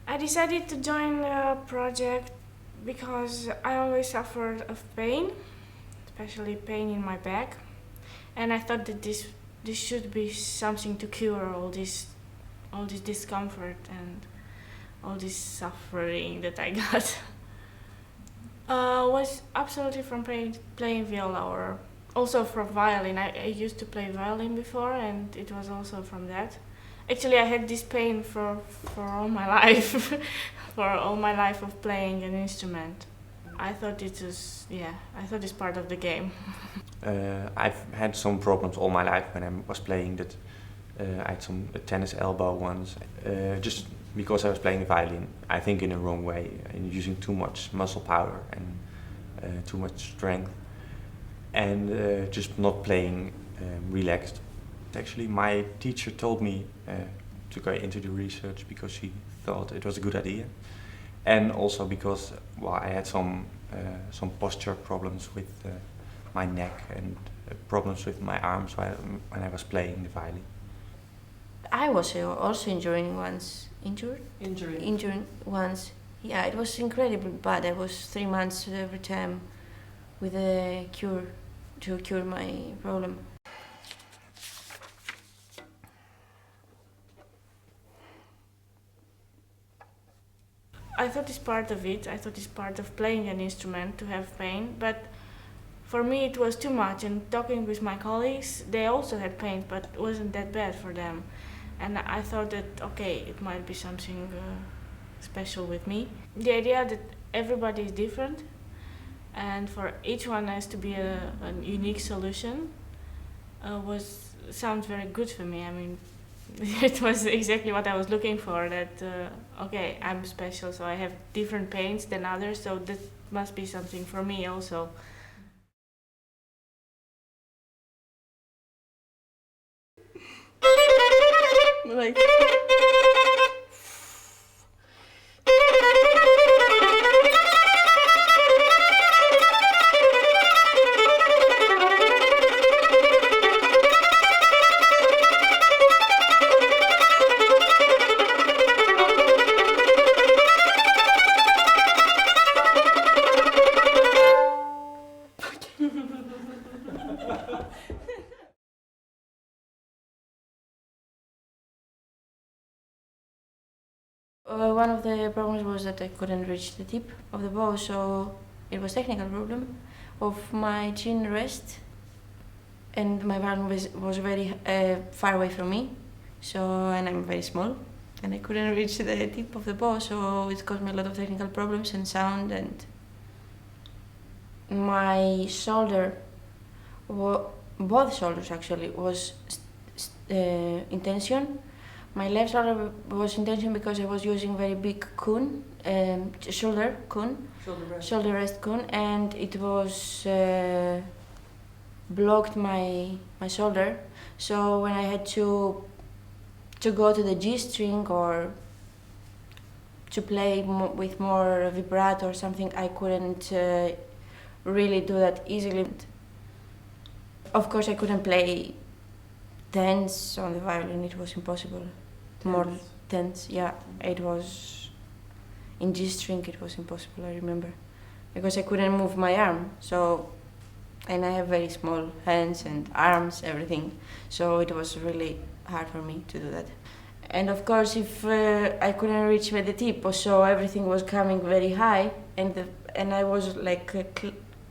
I decided to join a project because I always suffered of pain, especially pain in my back, and I thought that this should be something to cure all this discomfort and all this suffering that I got. Was absolutely from playing viola or also from violin. I used to play violin before, and it was also from that. Actually, I had this pain for all my life, for all my life of playing an instrument. I thought it was, yeah, I thought it's part of the game. I've had some problems all my life when I was playing that. I had a tennis elbow once, just because I was playing the violin, I think in the wrong way, and using too much muscle power and too much strength, and just not playing relaxed. Actually, my teacher told me to go into the research because she thought it was a good idea, and also because I had some posture problems with my neck and problems with my arms when I was playing the violin. I was also injuring once. Injuring once. Yeah, it was incredibly bad. I was 3 months every time with a cure to cure my problem. I thought it's part of it. I thought it's part of playing an instrument to have pain, but for me it was too much. And talking with my colleagues, they also had pain, but it wasn't that bad for them. And I thought that, okay, it might be something special with me. The idea that everybody is different and for each one has to be a unique solution sounds very good for me. I mean, it was exactly what I was looking for, that okay, I'm special, so I have different pains than others, so that must be something for me also. Like. One of the problems was that I couldn't reach the tip of the bow, so it was a technical problem of my chin rest, and my violin was very far away from me, and I'm very small, and I couldn't reach the tip of the bow, so it caused me a lot of technical problems and sound, and my shoulder, both shoulders actually, was in tension. My left shoulder was in tension because I was using very big kun, shoulder rest kun, and it was blocked my shoulder. So when I had to go to the G string or to play with more vibrato or something, I couldn't really do that easily. Of course, I couldn't play tense on the violin, it was impossible. More tense, yeah, it was in G string, it was impossible, I remember, because I couldn't move my arm, and I have very small hands and arms, everything, so it was really hard for me to do that. And of course, if I couldn't reach the tip, so everything was coming very high, and I was like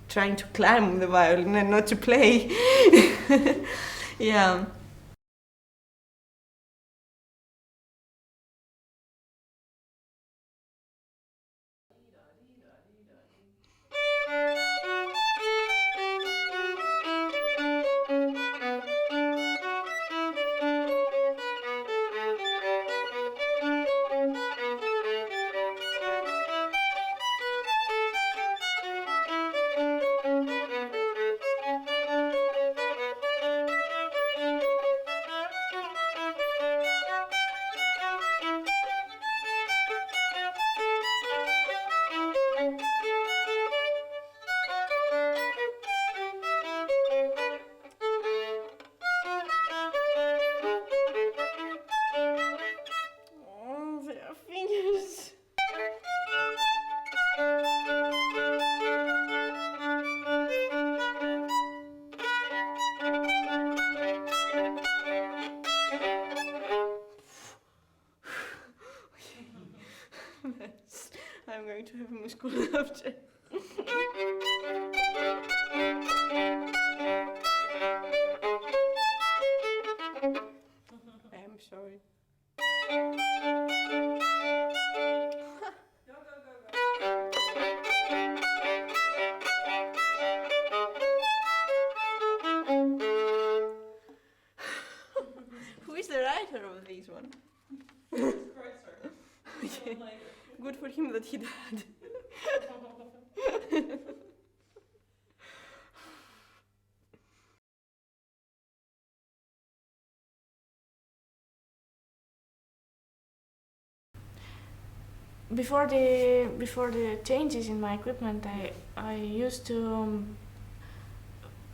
trying to climb the violin and not to play. Yeah. going to have a muscular object. I'm sorry. Who is the writer of this one? Okay. Good for him that he died. Before the changes in my equipment, I used to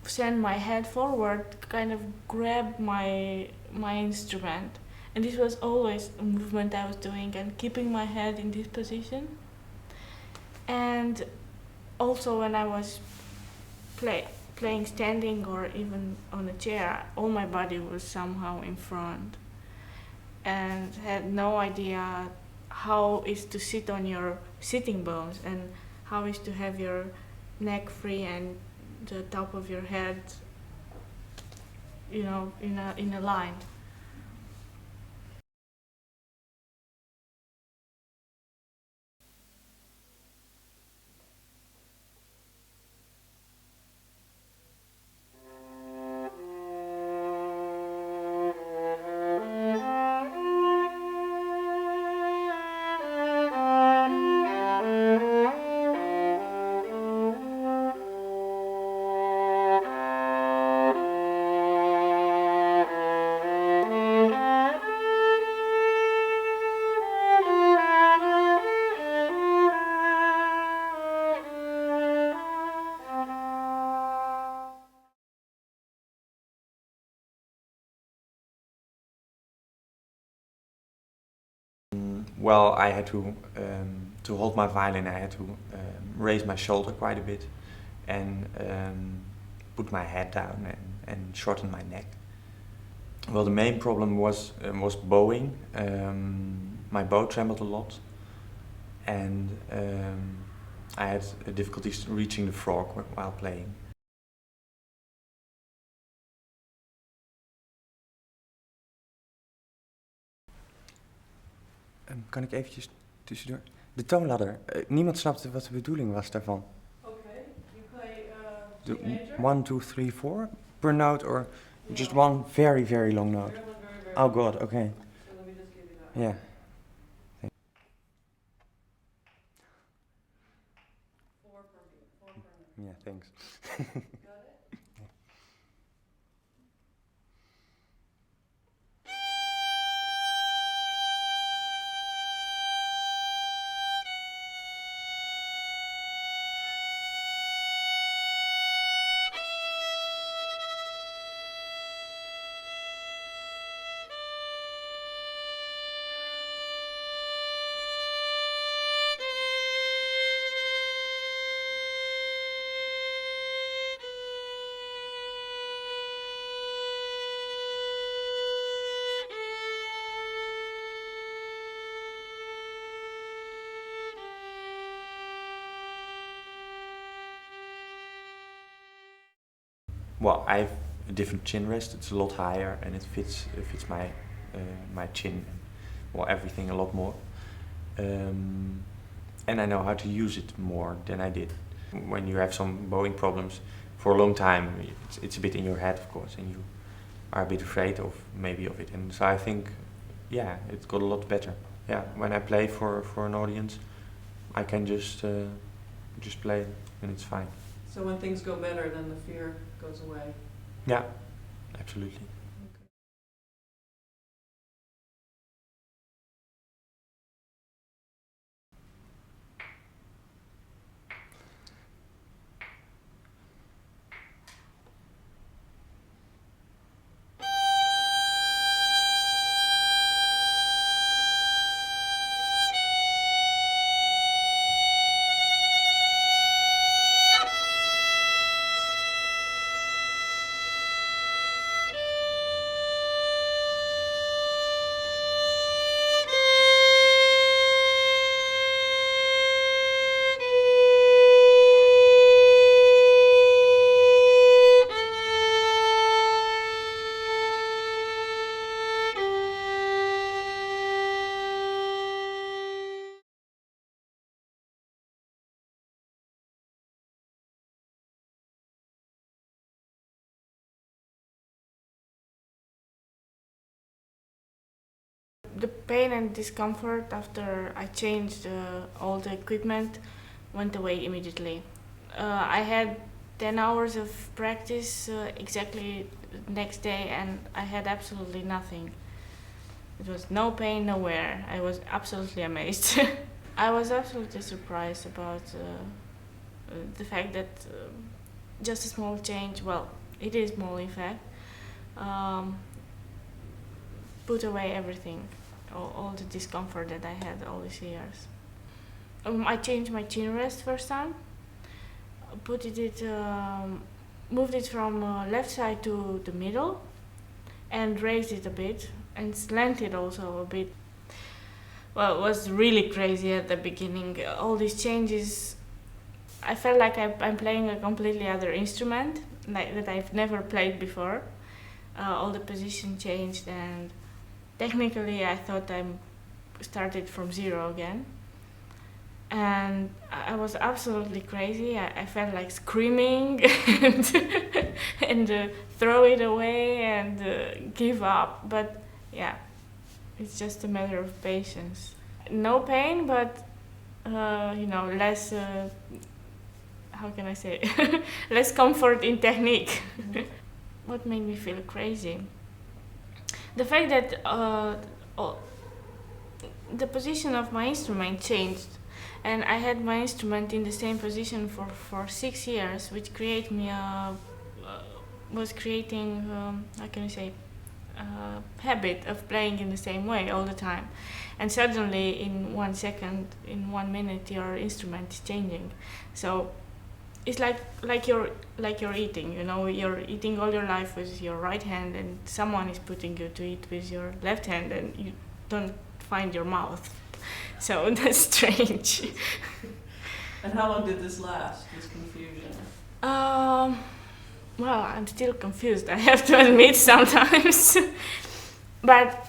send my head forward, kind of grab my instrument, and this was always a movement I was doing and keeping my head in this position. And also when I was playing standing or even on a chair, all my body was somehow in front, and had no idea how is to sit on your sitting bones and how is to have your neck free and the top of your head, in a line. Well, I had to hold my violin. I had to raise my shoulder quite a bit and put my head down and shorten my neck. Well, the main problem was bowing. My bow trembled a lot, and I had difficulties reaching the frog while playing. Kan ik eventjes tussendoor? De toonladder. Niemand snapte wat de bedoeling was daarvan. Okay, you play The C major? 1, 2, 3, 4 per note, or just one very, very long note? Very, very Oh God, okay. So let me just give you that. Yeah. Four per minute. Yeah, thanks. Got it? Well, I have a different chin rest. It's a lot higher, and it fits my my chin and everything a lot more. And I know how to use it more than I did. When you have some bowing problems for a long time, it's a bit in your head, of course, and you are a bit afraid of it. And so I think, yeah, it got a lot better. Yeah, when I play for an audience, I can just play and it's fine. So when things go better, then the fear goes away. Yeah, absolutely. the pain and discomfort after I changed all the equipment went away immediately. I had 10 hours of practice exactly next day, and I had absolutely nothing. It was no pain, nowhere. I was absolutely amazed. I was absolutely surprised about the fact that just a small change, well, it is small in fact, put away everything, all the discomfort that I had all these years. I changed my chin rest first time, moved it from left side to the middle, and raised it a bit, and slanted also a bit. Well, it was really crazy at the beginning. All these changes, I felt like I'm playing a completely other instrument, like that I've never played before. All the position changed, and technically I thought I started from zero again. And I was absolutely crazy. I felt like screaming and throw it away and give up. But yeah, it's just a matter of patience. No pain, but less. How can I say? Less comfort in technique. What made me feel crazy? The fact that the position of my instrument changed, and I had my instrument in the same position for 6 years, which was creating how can I say, habit of playing in the same way all the time, and suddenly in 1 second, in 1 minute, your instrument is changing. So it's like you're eating. You're eating all your life with your right hand, and someone is putting you to eat with your left hand, and you don't find your mouth. So that's strange. And how long did this last, this confusion? Well, I'm still confused, I have to admit sometimes. But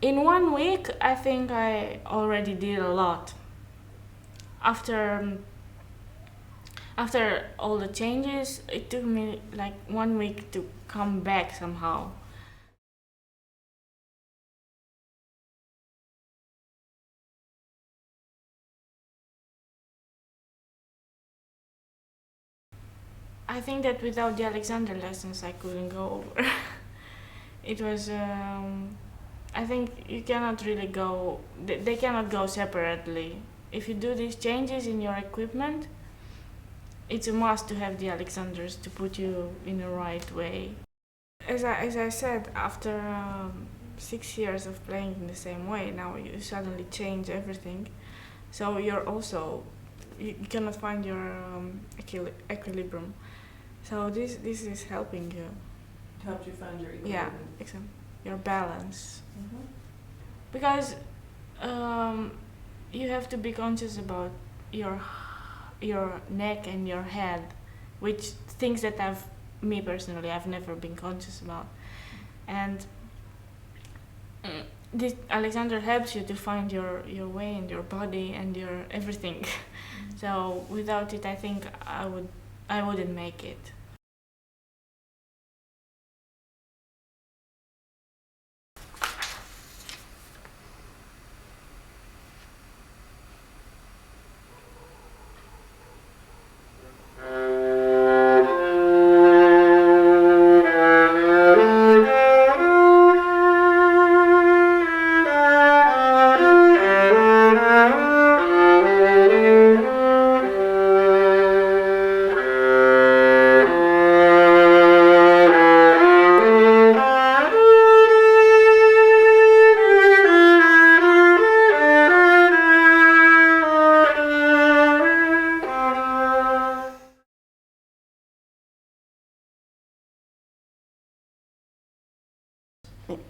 in 1 week, I think I already did a lot. After all the changes, it took me like 1 week to come back somehow. I think that without the Alexander lessons, I couldn't go over. It was, I think you cannot really go, they cannot go separately. If you do these changes in your equipment, it's a must to have the Alexanders to put you in the right way. As I said, after 6 years of playing in the same way, now you suddenly change everything. So you cannot find your equilibrium. So this is helping you. It helped you find your equilibrium. Yeah, exactly. Your balance. Mm-hmm. Because you have to be conscious about your neck and your head, which things that me personally, I've never been conscious about. And this Alexander helps you to find your way and your body and your everything. Mm-hmm. So without it, I think I wouldn't make it.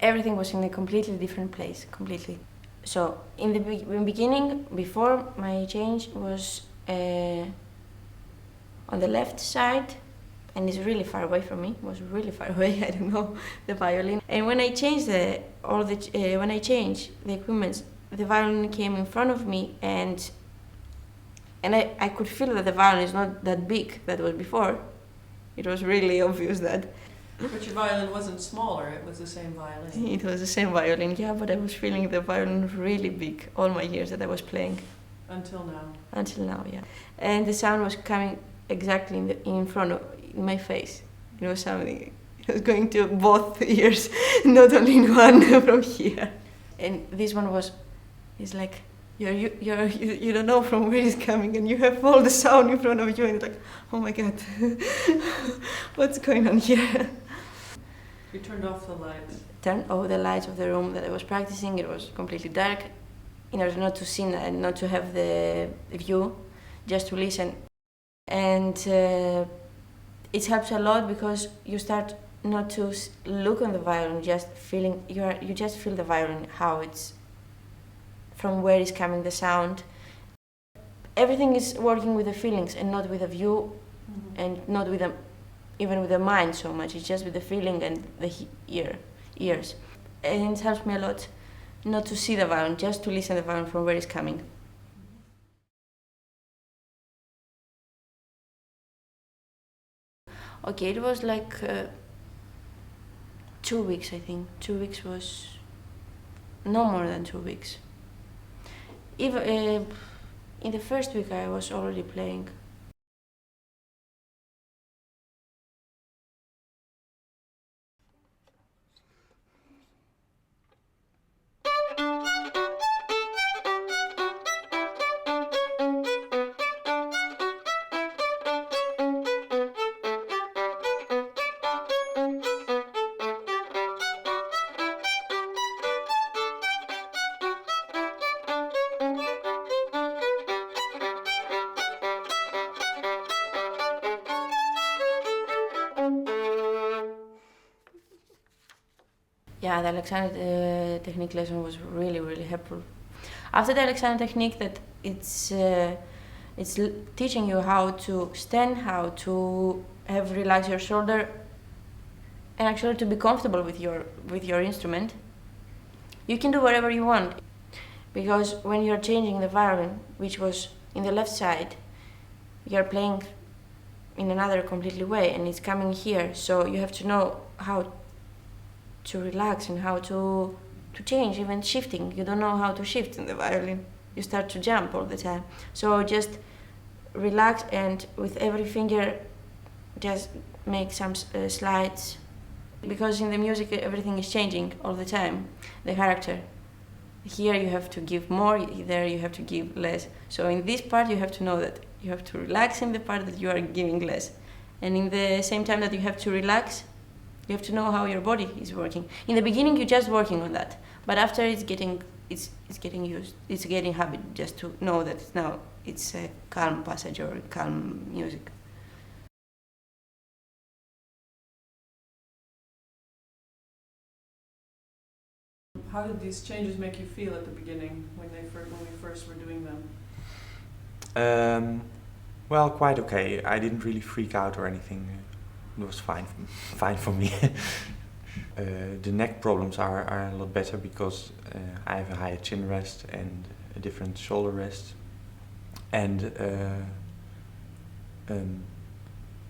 Everything was in a completely different place, completely. So in the beginning, before my change, was on the left side, and it's really far away from me. It was really far away. I don't know the violin. And when I changed when I changed the equipment, the violin came in front of me, and I could feel that the violin is not that big that was before. It was really obvious that. But your violin wasn't smaller, it was the same violin. It was the same violin, yeah, but I was feeling the violin really big all my years that I was playing. Until now. Until now, yeah. And the sound was coming exactly in front of in my face. It was something. It was going to both ears, not only in one from here. And this one was, it's like you don't know from where it's coming, and you have all the sound in front of you, and it's like, oh my god, what's going on here? You turned off the lights. Turned off the lights of the room that I was practicing. It was completely dark, in order not to see and not to have the view, just to listen. And it helps a lot because you start not to look on the violin, just feeling you just feel the violin, how it's from where is coming the sound. Everything is working with the feelings and not with the view, and not with even with the mind so much. It's just with the feeling and the ears, and it helps me a lot not to see the violin, just to listen to the violin from where it's coming. Okay, it was like 2 weeks, I think. 2 weeks was no more than 2 weeks. Even in the first week, I was already playing. Yeah, the Alexander technique lesson was really, really helpful. After the Alexander technique, that it's teaching you how to stand, how to relax your shoulder, and actually to be comfortable with your instrument. You can do whatever you want, because when you're changing the violin, which was in the left side, you're playing in another completely way, and it's coming here. So you have to know how to relax and how to change, even shifting. You don't know how to shift in the violin. You start to jump all the time. So just relax, and with every finger just make some slides, because in the music everything is changing all the time, the character. Here you have to give more, there you have to give less. So in this part you have to know that you have to relax in the part that you are giving less. And in the same time that you have to relax, you have to know how your body is working. In the beginning, you're just working on that, but after it's getting used. It's getting habit just to know that now it's a calm passage or calm music. How did these changes make you feel at the beginning when we first were doing them? Well, quite okay. I didn't really freak out or anything. It was fine for me. The neck problems are a lot better because I have a higher chin rest and a different shoulder rest. And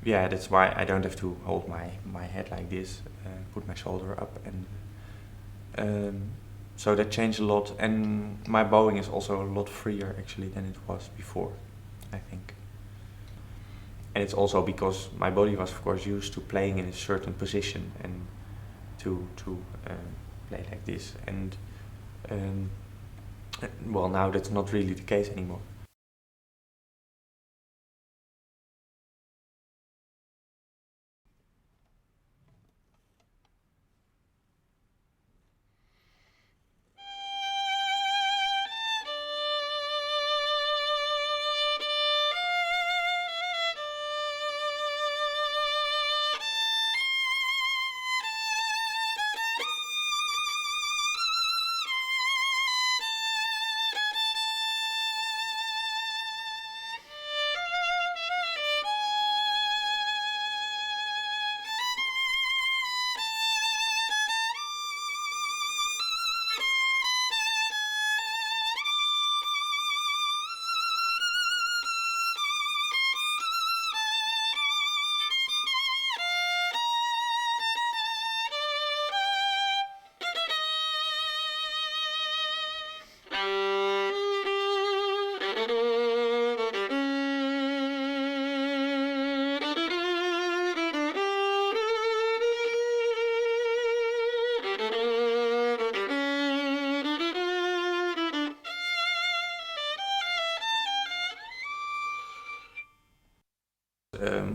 yeah, that's why I don't have to hold my head like this, put my shoulder up, and so that changed a lot. And my bowing is also a lot freer actually than it was before, I think. And it's also because my body was, of course, used to playing in a certain position and to play like this. And well, now that's not really the case anymore.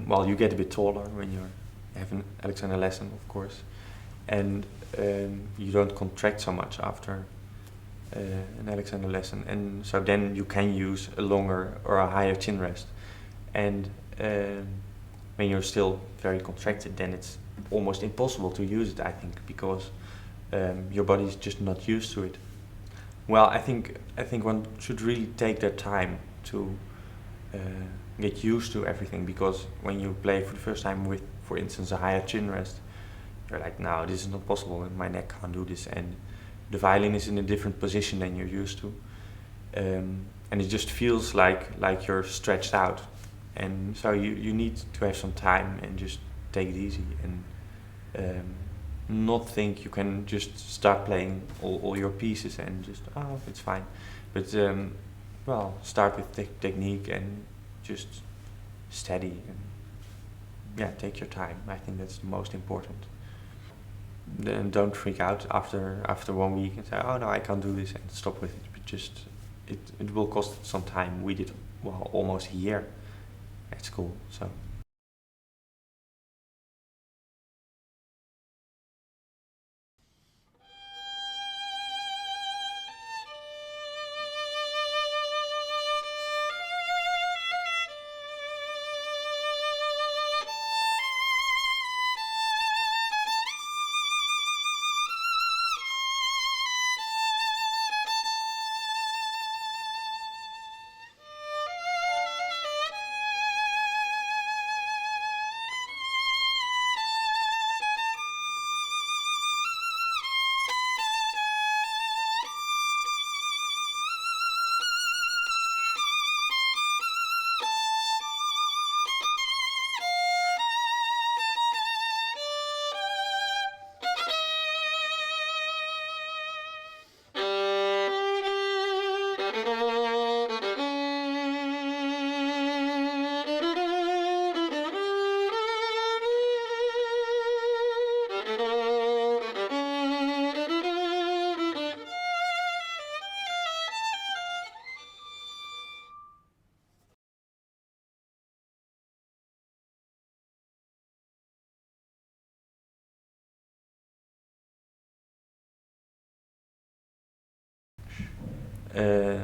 Well, you get a bit taller when you have an Alexander lesson, of course, and you don't contract so much after an Alexander lesson, and so then you can use a longer or a higher chin rest. And when you're still very contracted, then it's almost impossible to use it, I think, because your body is just not used to it. Well, I think one should really take their time to get used to everything, because when you play for the first time with, for instance, a higher chin rest, you're like, no, this is not possible, and my neck can't do this, and the violin is in a different position than you're used to, and it just feels like you're stretched out, and so you need to have some time and just take it easy and not think you can just start playing all your pieces and just, oh, it's fine, but well, start with technique and just steady and yeah, take your time. I think that's the most important. Then don't freak out after 1 week and say, oh no, I can't do this, and stop with it. But just it will cost some time. We did, well, almost a year at school, so.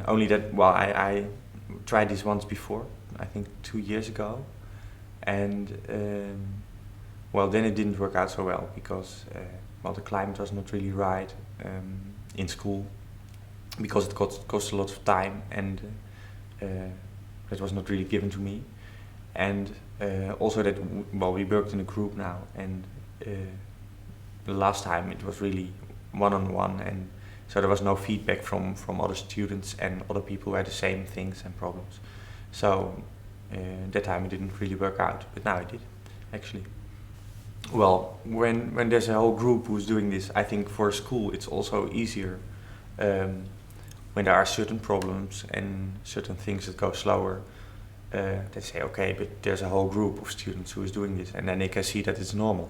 Only that, well, I tried this once before, I think 2 years ago, and well, then it didn't work out so well because well, the climate was not really right in school, because it cost a lot of time, and that was not really given to me, and also that, well, we worked in a group now, and the last time it was really one-on-one, and so there was no feedback from other students and other people who had the same things and problems. So that time it didn't really work out, but now it did, actually. Well, when there's a whole group who's doing this, I think for school it's also easier when there are certain problems and certain things that go slower. They say, okay, but there's a whole group of students who is doing this, and then they can see that it's normal.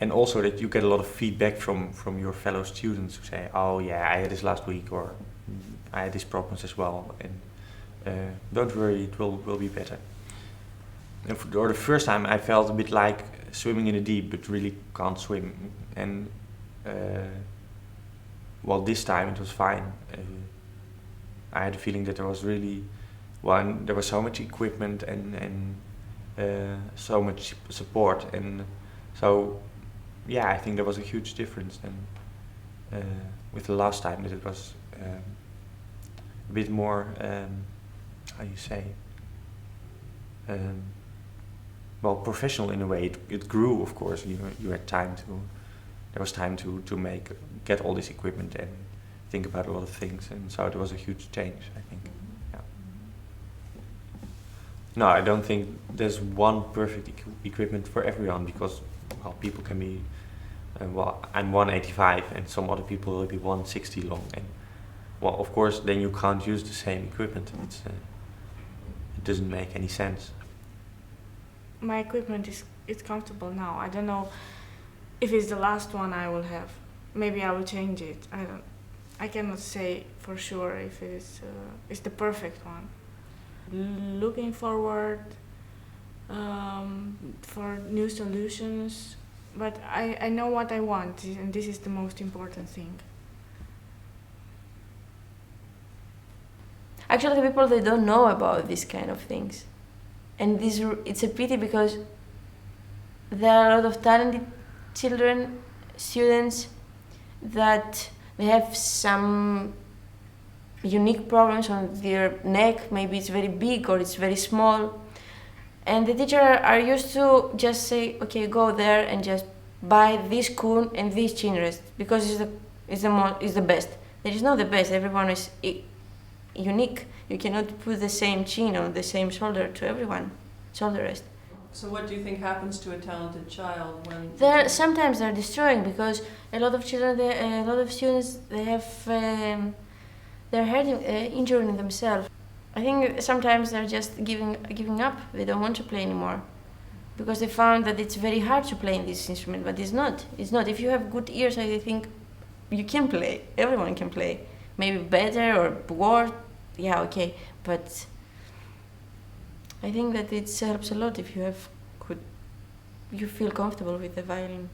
And also that you get a lot of feedback from your fellow students who say, oh yeah, I had this last week, or I had these problems as well, and don't worry, it will be better. And for the first time I felt a bit like swimming in the deep, but really can't swim. And well, this time it was fine. I had a feeling that there was really, there was so much equipment and so much support, and so yeah, I think there was a huge difference then with the last time, that it was a bit more, how you say, well, professional in a way. It grew, of course. You had time to, there was time to get all this equipment and think about a lot of things, and so it was a huge change, I think. Yeah. No, I don't think there's one perfect equipment for everyone, because, well, people can be, well, I'm 185 and some other people will be 160 long, and, well, of course, then you can't use the same equipment. It doesn't make any sense. My equipment is comfortable now. I don't know if it's the last one I will have. Maybe I will change it. I cannot say for sure if it's the perfect one. looking forward for new solutions. But I know what I want, and this is the most important thing. Actually, the people, they don't know about these kind of things, and it's a pity because there are a lot of talented children, students, that they have some unique problems on their neck. Maybe it's very big or it's very small, and the teacher are used to just say, okay, go there and just buy this cone and this chin rest because it's the best. There is not the best. Everyone is unique. You cannot put the same chin on the same shoulder to everyone. Shoulder rest. So what do you think happens to a talented child when Sometimes they're destroying because a lot of children, a lot of students, they have they're hurting, injuring themselves. I think sometimes they're just giving up. They don't want to play anymore because they found that it's very hard to play in this instrument. But it's not. It's not. If you have good ears, I think you can play. Everyone can play. Maybe better or worse. Yeah, okay. But I think that it helps a lot if you feel comfortable with the violin.